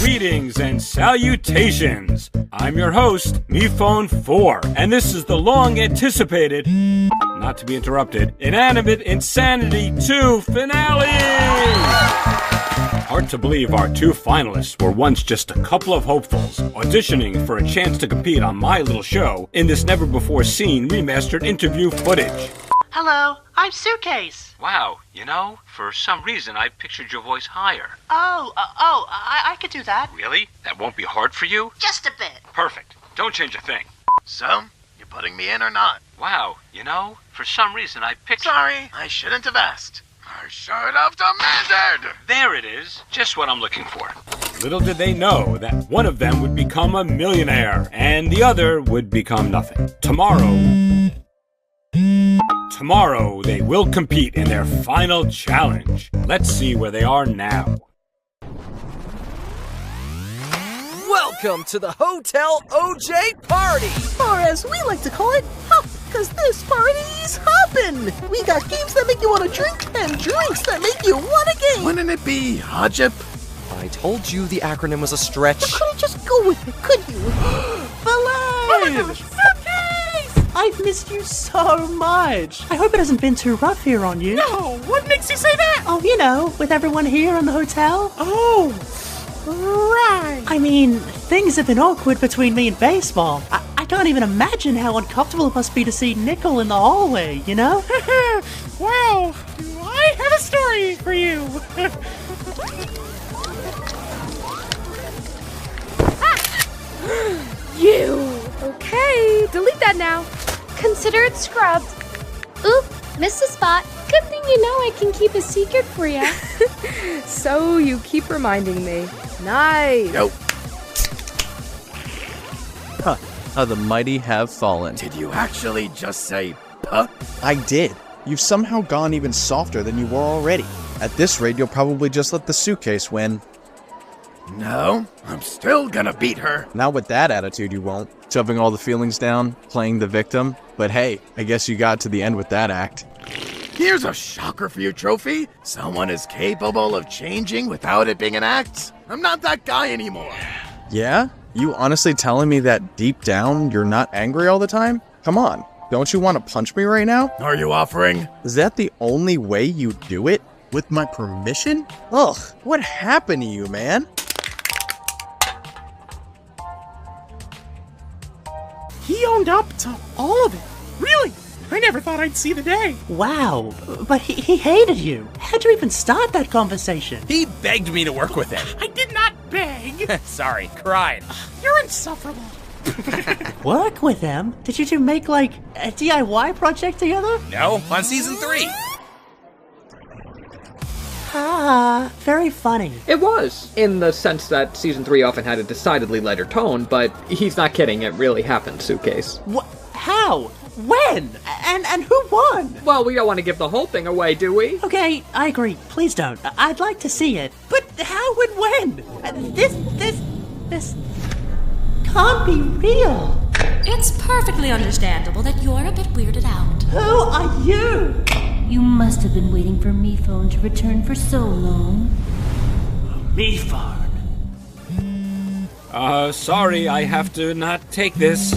Greetings and salutations. I'm your host, MePhone4, and this is the long-anticipated, not to be interrupted, Inanimate Insanity 2 finale! Hard to believe our two finalists were once just a couple of hopefuls, auditioning for a chance to compete on my little show in this never-before-seen remastered interview footage. Hello, I'm Suitcase. Wow, for some reason I pictured your voice higher. I could do that. Really? That won't be hard for you? Just a bit. Perfect. Don't change a thing. So, you putting me in or not? Wow, for some reason I pictured... Sorry, I shouldn't have asked. I should have demanded! There it is. Just what I'm looking for. Little did they know that one of them would become a millionaire, and the other would become nothing. Tomorrow, they will compete in their final challenge. Let's see where they are now. Welcome to the Hotel OJ Party! Or as we like to call it, Hop, because this party's hoppin'! We got games that make you want to drink, and drinks that make you want to game! Wouldn't it be Hajip? I told you the acronym was a stretch. You couldn't just go with it, could you? Oh my gosh, Suitcase! I've missed you so much. I hope it hasn't been too rough here on you. No, what makes you say that? Oh, with everyone here in the hotel. Oh, right. I mean, things have been awkward between me and baseball. I can't even imagine how uncomfortable it must be to see Nickel in the hallway, Well, do I have a story for you? You! Okay, delete that now. Consider it scrubbed. Oop, missed a spot. Good thing you know I can keep a secret for you. So you keep reminding me. Nice. Nope. Huh, how the mighty have fallen. Did you actually just say puh? I did. You've somehow gone even softer than you were already. At this rate, you'll probably just let the Suitcase win. No, I'm still gonna beat her. Not with that attitude, you won't. Shoving all the feelings down, playing the victim. But hey, I guess you got to the end with that act. Here's a shocker for you, Trophy. Someone is capable of changing without it being an act. I'm not that guy anymore. Yeah? You honestly telling me that deep down you're not angry all the time? Come on, don't you want to punch me right now? Are you offering? Is that the only way you do it? With my permission? Ugh, what happened to you, man? He owned up to all of it. Really? I never thought I'd see the day. Wow, but he hated you. How'd you even start that conversation? He begged me to work with him. I did not beg. Sorry, cried. You're insufferable. Work with him? Did you two make, a DIY project together? No, on season 3. Ah, very funny. It was, in the sense that Season 3 often had a decidedly lighter tone, but he's not kidding, it really happened, Suitcase. What? How? When? And who won? Well, we don't want to give the whole thing away, do we? Okay, I agree. Please don't. I'd like to see it. But how and when? This can't be real. It's perfectly understandable that you're a bit weirded out. Who are you? You must have been waiting for MePhone to return for so long. MePhone? Sorry, I have to not take this.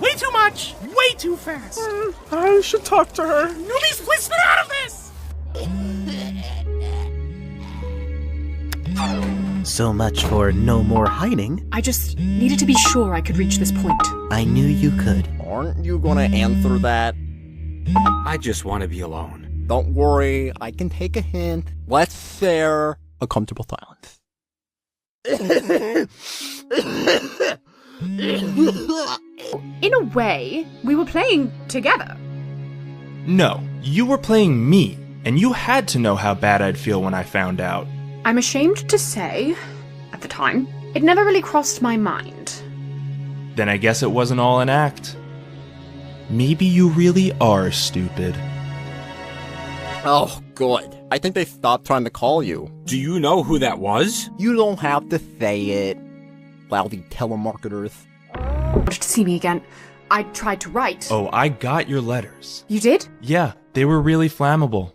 Way too much. Way too fast. I should talk to her. Newbies, please spit out of this! So much for no more hiding. I just needed to be sure I could reach this point. I knew you could. Aren't you gonna answer that? I just want to be alone. Don't worry, I can take a hint. Let's share a comfortable silence. In a way, we were playing together. No, you were playing me, and you had to know how bad I'd feel when I found out. I'm ashamed to say, at the time, it never really crossed my mind. Then I guess it wasn't all an act. Maybe you really are stupid. Oh, good. I think they stopped trying to call you. Do you know who that was? You don't have to say it. Lousy telemarketers. Wanted to see me again. I tried to write. Oh, I got your letters. You did? Yeah, they were really flammable.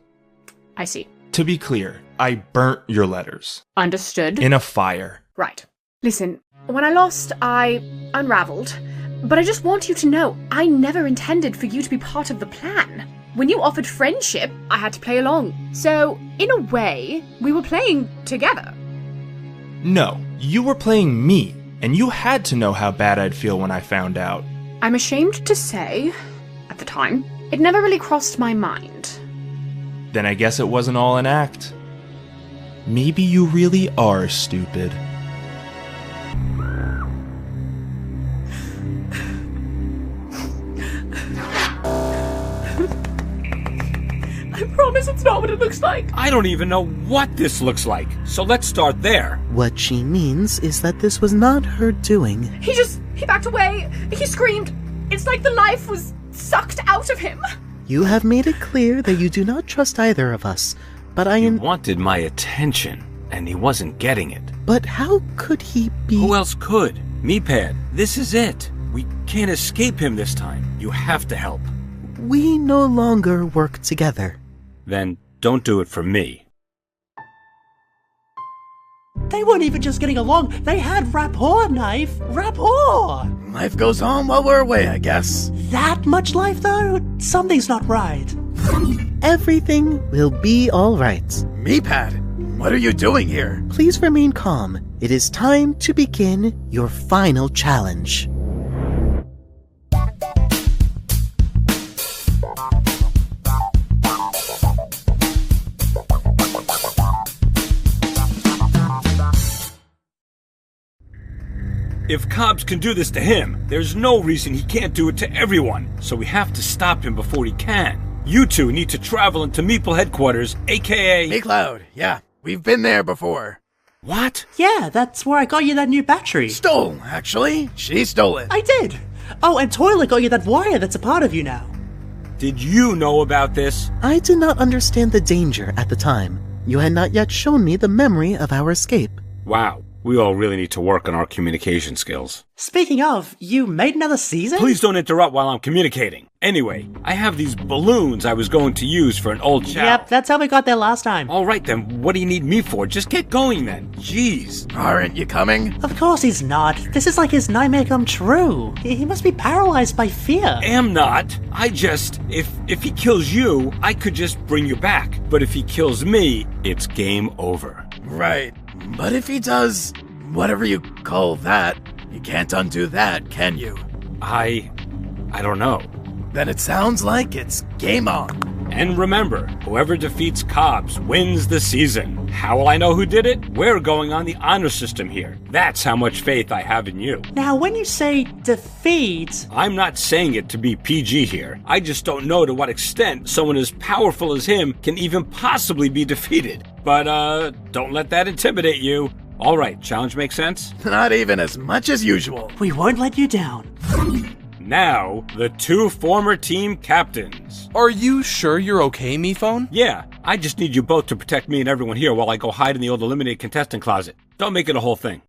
I see. To be clear, I burnt your letters. Understood. In a fire. Right. Listen, when I lost, I unraveled. But I just want you to know, I never intended for you to be part of the plan. When you offered friendship, I had to play along. So, in a way, we were playing together. No, you were playing me, and you had to know how bad I'd feel when I found out. I'm ashamed to say, at the time, it never really crossed my mind. Then I guess it wasn't all an act. Maybe you really are stupid. I promise it's not what it looks like. I don't even know what this looks like, so let's start there. What she means is that this was not her doing. He backed away. He screamed. It's like the life was sucked out of him. You have made it clear that you do not trust either of us, but He wanted my attention, and he wasn't getting it. But how could he be? Who else could? Meepad, this is it. We can't escape him this time. You have to help. We no longer work together. Then don't do it for me. They weren't even just getting along. They had rapport, Knife. Rapport! Life goes on while we're away, I guess. That much life, though? Something's not right. Everything will be all right. Meepad, what are you doing here? Please remain calm. It is time to begin your final challenge. If Cobbs can do this to him, there's no reason he can't do it to everyone, so we have to stop him before he can. You two need to travel into Meeple headquarters, aka... MeCloud, yeah, we've been there before. What? Yeah, that's where I got you that new battery. Stole, actually. She stole it. I did. Oh, and Toilet got you that wire that's a part of you now. Did you know about this? I did not understand the danger at the time. You had not yet shown me the memory of our escape. Wow. We all really need to work on our communication skills. Speaking of, you made another season? Please don't interrupt while I'm communicating. Anyway, I have these balloons I was going to use for an old chow. Yep, that's how we got there last time. Alright then, what do you need me for? Just get going then. Jeez. Aren't you coming? Of course he's not. This is like his nightmare come true. He must be paralyzed by fear. Am not. I just... If he kills you, I could just bring you back. But if he kills me, it's game over. Right. But if he does whatever you call that, you can't undo that, can you? I don't know. Then it sounds like it's game on. And remember, whoever defeats Cobbs wins the season. How will I know who did it? We're going on the honor system here. That's how much faith I have in you. Now, when you say defeat... I'm not saying it to be PG here. I just don't know to what extent someone as powerful as him can even possibly be defeated. But, don't let that intimidate you. All right, challenge makes sense? Not even as much as usual. We won't let you down. Now, the two former team captains. Are you sure you're okay, MePhone? Yeah, I just need you both to protect me and everyone here while I go hide in the old eliminated contestant closet. Don't make it a whole thing.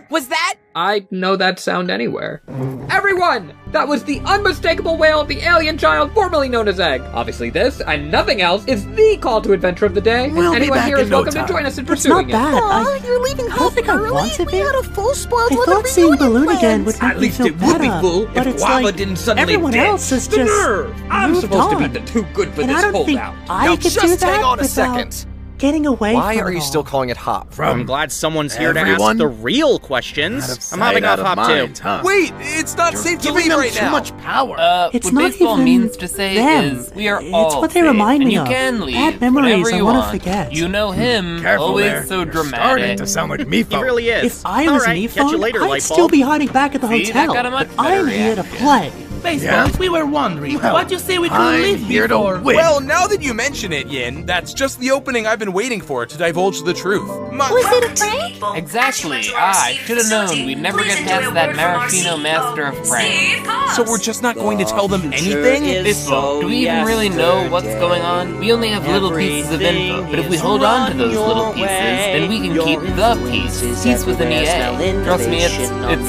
Was that? I know that sound anywhere. Everyone! That was the unmistakable wail of the alien child formerly known as Egg. Obviously this, and nothing else, is the call to adventure of the day. We'll Anyone be back here in is no welcome time. to join us in It's pursuing not bad. Aw, you're leaving home early? We had a full squad I with thought a seeing reunion Balloon planned. again would make At me least feel it would be better, full but if it's Guava like didn't suddenly everyone ditch. else is The just nerve! I'm moved supposed to be on. the too good for And this I don't think holdout. I Now could do just that hang on a without second. getting away Why from are it you all. still calling it Hop? From I'm glad someone's here to ask everyone? the real questions. I'm hopping off Hop too. Huh? Wait, it's not safe to Giving leave them right too now. much power. It's what not baseball even means to say them. is we are It's all what they safe, remind and me you of. can leave Bad memories whatever I you want to want. forget. You know him, Careful always there. so You're dramatic. starting to sound like MePhone. He really is. If I was Alright, catch you MePhone, later, I'd Lightbulb. still be hiding back at the See, that hotel. got a much But I'm better here to reaction. play. Baseballs, we were wondering, Well, what you say we could I'm leave here to before? win. Well, now that you mention it, Yin, that's just the opening I've been waiting for to divulge the truth. Was it a prank? Exactly. I should have known we'd never get past that Maraschino master of pranks. So we're just not going to tell them anything? Baseball, do we even really know what's going on? We only have little pieces of info, but if we hold on to those little pieces, then we can keep the peace. Peace with an EA. Trust me, it's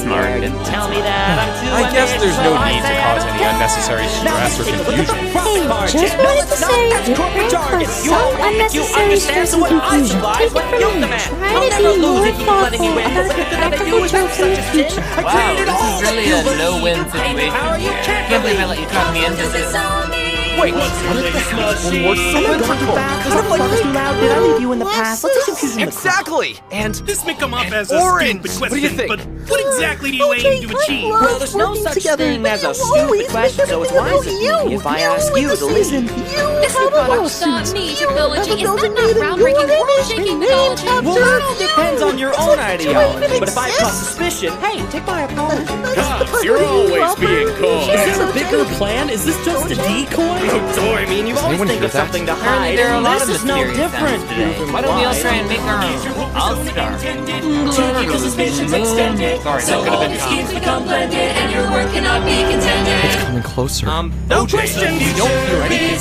smart. Tell me that I'm too I guess there's no need to cause any unnecessary stress or confusion. Hey, just wanted to say it might cause some unnecessary stress and confusion. Take it from me. Try to be more thoughtful about your practical jokes in the future. Wow, this is really a no-win situation here. I can't believe I let you talk me into this. Wait, what if the machine? I'm not going back. What if I was too loud? Did I leave you in the past? Let's just confuse Exactly! And this may come off as a orange. stupid question, What do you think? but what exactly do you aim to achieve? Well, there's no such thing as a stupid question, so it's wise of me if I ask you to lead. This product's on mythology. Is that not groundbreaking world-shaking mythology? Well, that all depends on your own ideology. But if I cause suspicion, hey, take my apology. Cops, you're always being called. Is there a bigger plan? Is this just a decoy? Oh, I mean, you always think of something to hide. There are a lot of This is no mysterious different. sounds today. Why don't we all try and make our own? I'll start. Because suspicion's extended. Sorry, So that could have all been the schemes become blended, and your work cannot be contended. It's coming closer. No questions. You don't hear anything.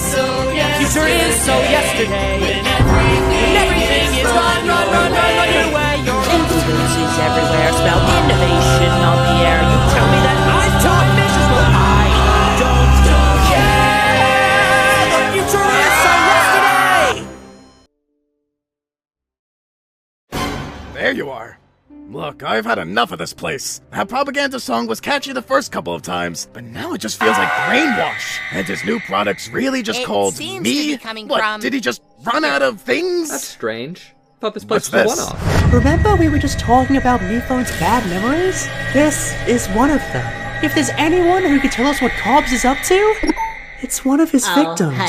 Future is so yesterday. When everything is run your way. Your influence is everywhere. Spell innovation on the air. You tell me that I'm too ambitious, but I don't care. The future is so yesterday. There you are. Look, I've had enough of this place. That propaganda song was catchy the first couple of times, but now it just feels like brainwash. And his new product's really just called me? What, did he just run out of things? That's strange. Thought this place What's was a this? one-off. Remember we were just talking about Miphone's bad memories? This is one of them. If there's anyone who can tell us what Cobbs is up to, it's one of his victims.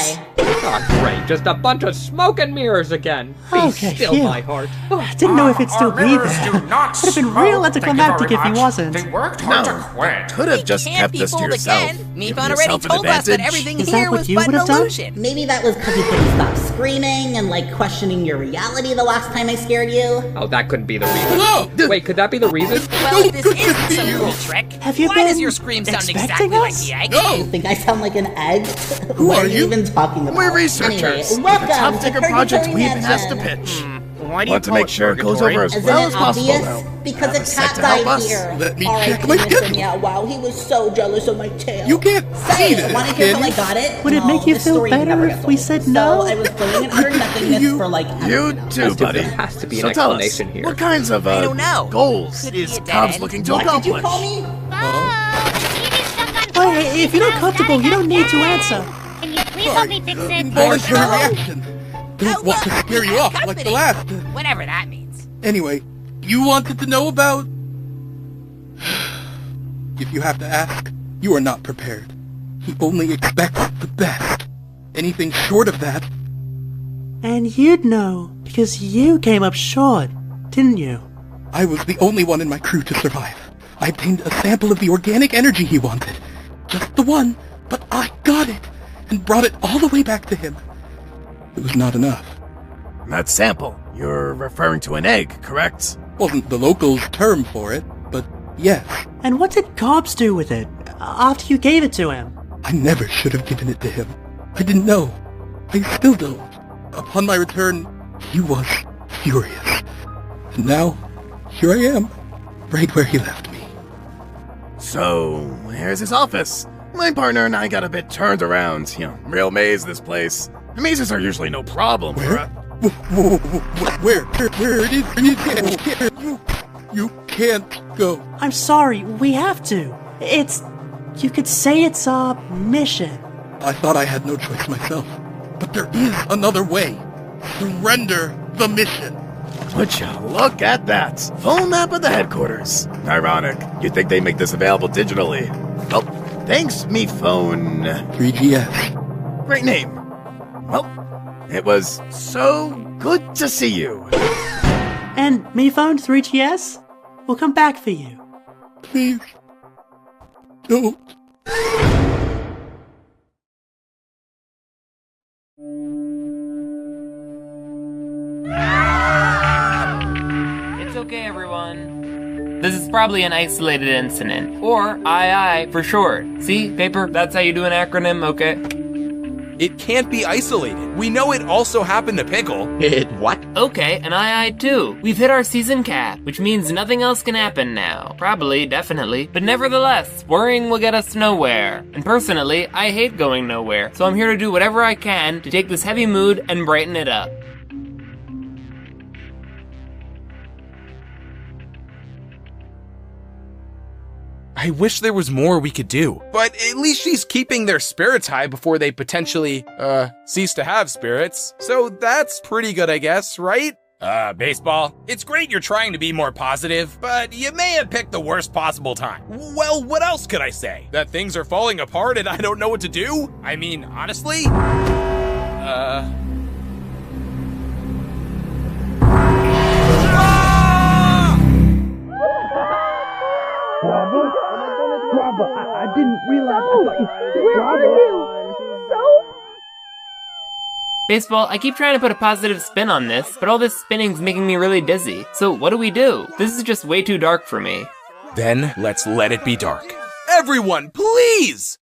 Oh, great. Just a bunch of smoke and mirrors again. Be Okay, still, phew. my heart. Didn't know if it'd still be there. Would have been real anticlimactic if he wasn't. Could have just kept this to yourself. Mephone already told us that everything here was but an illusion. Maybe that was because you couldn't stop screaming and questioning your reality the last time I scared you. Oh, that couldn't be the reason. Wait, could that be the reason? Well, if this isn't some cool trick, Have you why been does your scream sound expecting exactly like us? the egg? You think I sound like an egg? Who What are are you you? even talking about? We're researchers. Anyway, welcome the top to ticker Purgatory project we've Mansion. asked to pitch. Why do you Want to call make it sure it goes purgatory? over as Isn't well it as possible, obvious? though. Because Have a a sec cat to help died us. here. Let me R.I.P. check my Mr. schedule. Meow Wow, he was so jealous of my tail. You can't Say see it. this, Want to hear can how I you? got it? Would it make you this feel story better never if gets we old. said So no? I was going in utter nothingness for You too, buddy. There has to be So an tell us, explanation here. what kinds of I don't know. goals Could be is a dead Cobbs end. looking to What did you accomplish? call me? Hey, if you're not comfortable, you don't need to answer. Can you please help me fix it? Involuntary reaction. Don't want to scare you off like the last. Whatever that means. Anyway, you wanted to know about... If you have to ask, you are not prepared. He only expects the best. Anything short of that... And you'd know, because you came up short, didn't you? I was the only one in my crew to survive. I obtained a sample of the organic energy he wanted. Just the one, but I got it, and brought it all the way back to him. It was not enough. That sample, you're referring to an egg, correct? Wasn't the locals' term for it, but yes. And what did Cobbs do with it, after you gave it to him? I never should have given it to him. I didn't know. I still don't. Upon my return, he was furious. And now, here I am, right where he left me. So, here's his office. My partner and I got a bit turned around. Real maze, this place. Mazes are usually no problem for us. Where it is? You can't go. I'm sorry, we have to. You could say it's a mission. I thought I had no choice myself. But there is another way. Surrender the mission. Would you look at that? Full map of the headquarters. Ironic. You'd think they make this available digitally. Well, thanks, me phone. 3GS. Great name. Well, it was so good to see you. And me phone 3GS? We'll come back for you. Please. Don't. It's okay, everyone. This is probably an isolated incident, or II for short. See, paper, that's how you do an acronym, okay? It can't be isolated. We know it also happened to Pickle. It what? Okay, and I too. We've hit our season cap, which means nothing else can happen now. Probably, definitely. But nevertheless, worrying will get us nowhere. And personally, I hate going nowhere, so I'm here to do whatever I can to take this heavy mood and brighten it up. I wish there was more we could do, but at least she's keeping their spirits high before they potentially, cease to have spirits. So that's pretty good, I guess, right? Baseball, it's great you're trying to be more positive, but you may have picked the worst possible time. Well, what else could I say? That things are falling apart and I don't know what to do? I mean, honestly? I didn't realize. Where are you? So? Baseball, I keep trying to put a positive spin on this, but all this spinning's making me really dizzy. So what do we do? This is just way too dark for me. Then let's let it be dark. Everyone, please!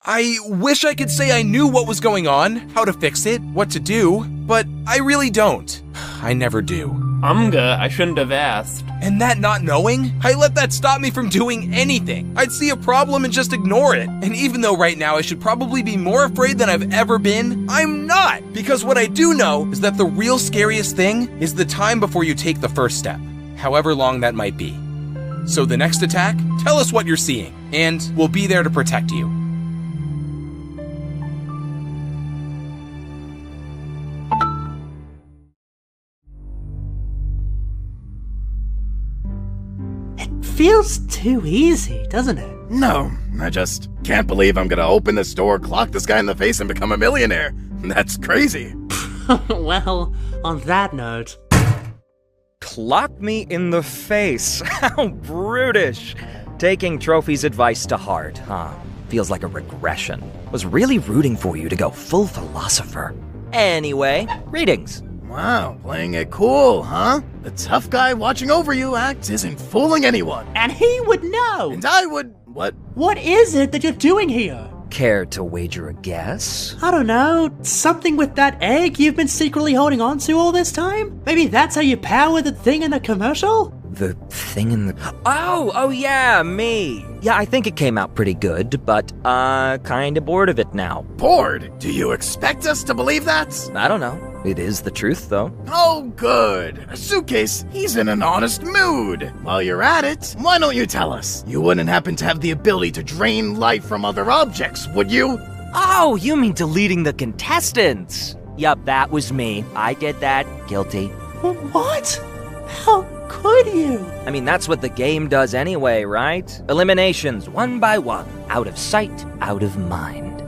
I wish I could say I knew what was going on, how to fix it, what to do, but I really don't. I never do. I shouldn't have asked. And that not knowing, I let that stop me from doing anything. I'd see a problem and just ignore it. And even though right now I should probably be more afraid than I've ever been, I'm not. Because what I do know is that the real scariest thing is the time before you take the first step, however long that might be. So the next attack, tell us what you're seeing, and we'll be there to protect you. Feels too easy, doesn't it? No, I just can't believe I'm gonna open this door, clock this guy in the face, and become a millionaire. That's crazy. Well, on that note... Clock me in the face. How brutish. Taking Trophy's advice to heart, huh? Feels like a regression. Was really rooting for you to go full philosopher. Anyway, readings. Wow, playing it cool, huh? The tough guy watching over you act isn't fooling anyone. And he would know! And I would... What? What is it that you're doing here? Care to wager a guess? I don't know, something with that egg you've been secretly holding on to all this time? Maybe that's how you power the thing in the commercial? The thing in the... Oh yeah, me. Yeah, I think it came out pretty good, but, kinda bored of it now. Bored? Do you expect us to believe that? I don't know. It is the truth, though. Oh, good. Suitcase, he's in an honest mood. While you're at it, why don't you tell us? You wouldn't happen to have the ability to drain life from other objects, would you? Oh, you mean deleting the contestants? Yup, that was me. I did that. Guilty. What? How could you? I mean, that's what the game does anyway, right? Eliminations, one by one. Out of sight, out of mind.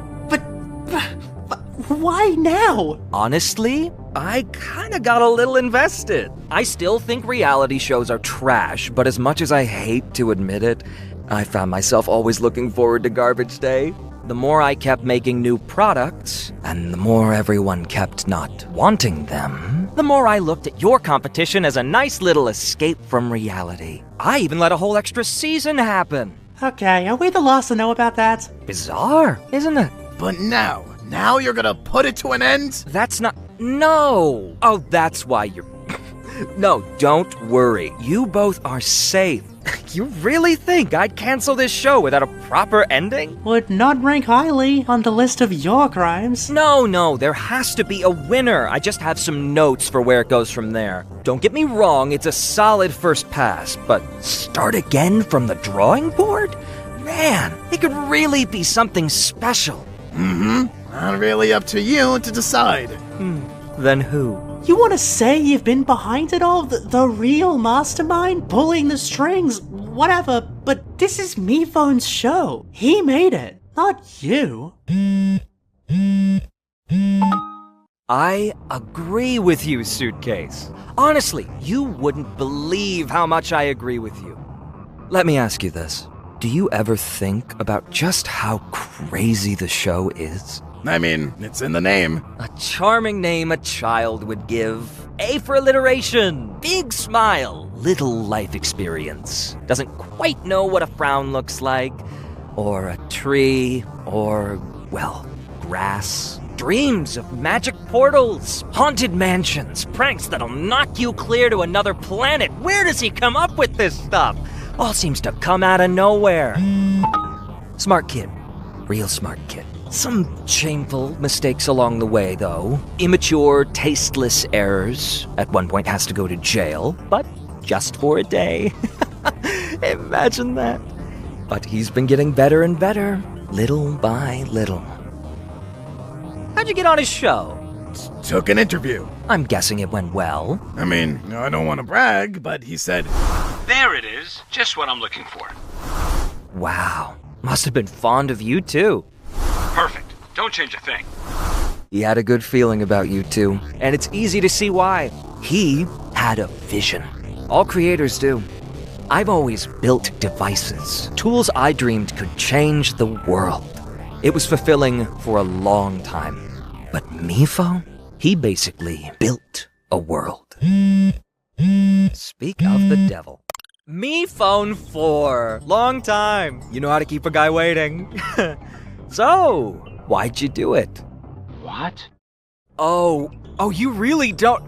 Why now? Honestly, I kinda got a little invested. I still think reality shows are trash, but as much as I hate to admit it, I found myself always looking forward to Garbage Day. The more I kept making new products, and the more everyone kept not wanting them, the more I looked at your competition as a nice little escape from reality. I even let a whole extra season happen. Okay, are we the last to know about that? Bizarre, isn't it? But now you're gonna put it to an end? That's not... No! Oh, that's why you're... No, don't worry. You both are safe. You really think I'd cancel this show without a proper ending? Would not rank highly on the list of your crimes. No, there has to be a winner. I just have some notes for where it goes from there. Don't get me wrong, it's a solid first pass, but start again from the drawing board? Man, it could really be something special. Not really up to you to decide. Then who? You want to say you've been behind it all? The real mastermind? Pulling the strings? Whatever, but this is MePhone's show. He made it, not you. I agree with you, Suitcase. Honestly, you wouldn't believe how much I agree with you. Let me ask you this. Do you ever think about just how crazy the show is? I mean, it's in the name. A charming name a child would give. A for alliteration. Big smile. Little life experience. Doesn't quite know what a frown looks like. Or a tree. Or, well, grass. dreams of magic portals, haunted mansions, pranks that'll knock you clear to another planet. Where does he come up with this stuff? All seems to come out of nowhere. Smart kid. Real smart kid. Some shameful mistakes along the way, though. Immature, tasteless errors. At one point has to go to jail, but just for a day. Imagine that. But he's been getting better and better, little by little. How'd you get on his show? Took an interview. I'm guessing it went well. I mean, I don't want to brag, but he said, There it is. Just what I'm looking for. Wow. Must have been fond of you, too. Perfect. Don't change a thing. He had a good feeling about you two, and it's easy to see why. He had a vision. All creators do. I've always built devices, tools I dreamed could change the world. It was fulfilling for a long time. But Mifo, he basically built a world. Speak of the devil. MePhone 4. Long time. You know how to keep a guy waiting. So, why'd you do it? What? Oh, you really don't...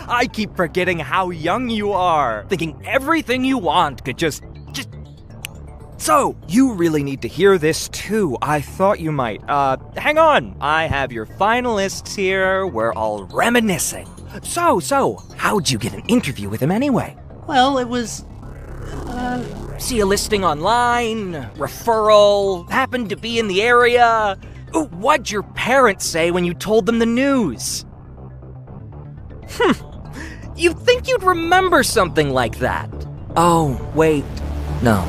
I keep forgetting how young you are, thinking everything you want could just... So, you really need to hear this too. I thought you might. Hang on. I have your finalists here. We're all reminiscing. So, how'd you get an interview with him anyway? Well, it was... See a listing online, referral, happened to be in the area. Ooh, what'd your parents say when you told them the news? You'd think you'd remember something like that. Oh, wait. No,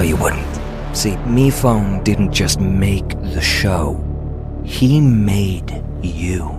you wouldn't. See, MePhone didn't just make the show. He made you.